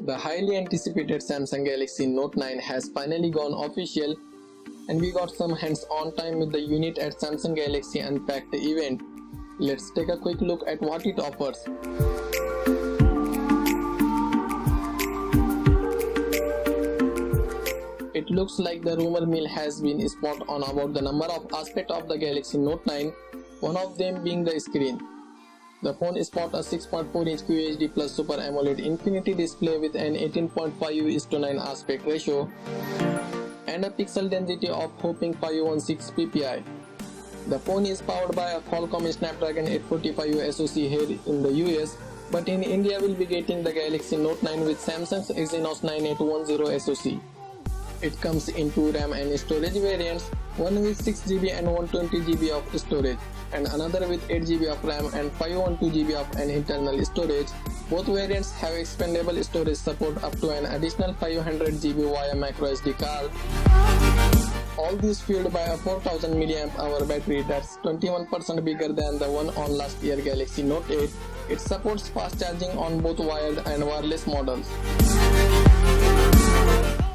The highly anticipated Samsung Galaxy Note 9 has finally gone official, and we got some hands-on time with the unit at Samsung Galaxy Unpacked event. Let's take a quick look at what it offers. It looks like the rumor mill has been spot on about the number of aspects of the Galaxy Note 9, one of them being the screen. The phone sports a 6.4-inch QHD+Super AMOLED infinity display with an 18.5:9 aspect ratio and a pixel density of whopping 516 ppi. The phone is powered by a Qualcomm Snapdragon 845 SoC here in the US, but in India we'll be getting the Galaxy Note 9 with Samsung's Exynos 9810 SoC. It comes in two RAM and storage variants, one with 6GB and 120GB of storage, and another with 8GB of RAM and 512GB of an internal storage. Both variants have expandable storage support up to an additional 500GB via microSD card. All this fueled by a 4000 mAh battery that's 21% bigger than the one on last year Galaxy Note 8. It supports fast charging on both wired and wireless models.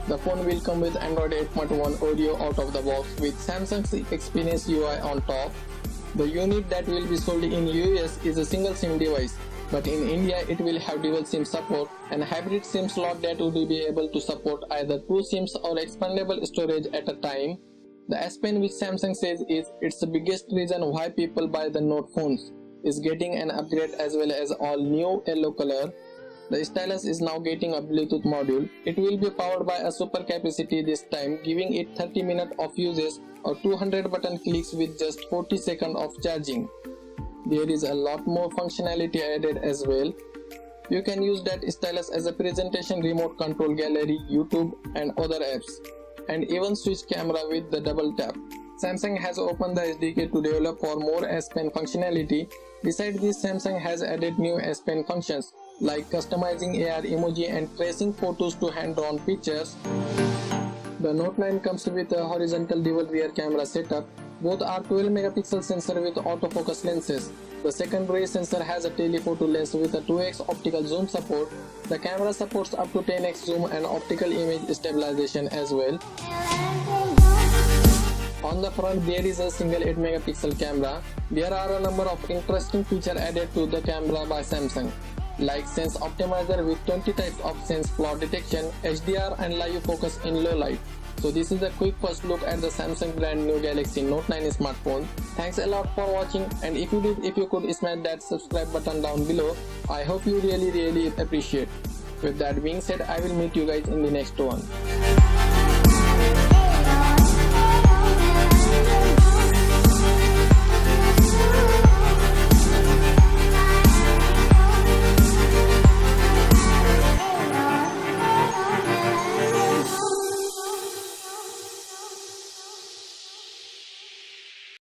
The phone will come with Android 8.1 audio out of the box with Samsung's Experience UI on top. The unit that will be sold in US is a single SIM device, but in India it will have dual SIM support and hybrid SIM slot that will be able to support either two SIMs or expandable storage at a time. The S Pen, which Samsung says is its biggest reason why people buy the Note phones, is getting an upgrade as well as all new yellow color. The stylus is now getting a Bluetooth module. It will be powered by a super capacity this time, giving it 30 minutes of uses or 200 button clicks with just 40 seconds of charging. There is a lot more functionality added as well. You can use that stylus as a presentation, remote control gallery, YouTube and other apps, and even switch camera with the double tap. Samsung has opened the SDK to develop for more S Pen functionality. Besides this, Samsung has added new S Pen functions like customizing AR emoji and tracing photos to hand-drawn pictures. The Note 9 comes with a horizontal dual rear camera setup. Both are 12-megapixel sensor with autofocus lenses. The secondary sensor has a telephoto lens with a 2x optical zoom support. The camera supports up to 10x zoom and optical image stabilization as well. On the front there is a single 8-megapixel camera. There are a number of interesting features added to the camera by Samsung, like Sense Optimizer with 20 types of sense flaw detection, HDR and live focus in low light. So this is a quick first look at the Samsung brand new Galaxy Note 9 smartphone. Thanks a lot for watching, and if you could smash that subscribe button down below, I hope you really appreciate. With that being said, I will meet you guys in the next one.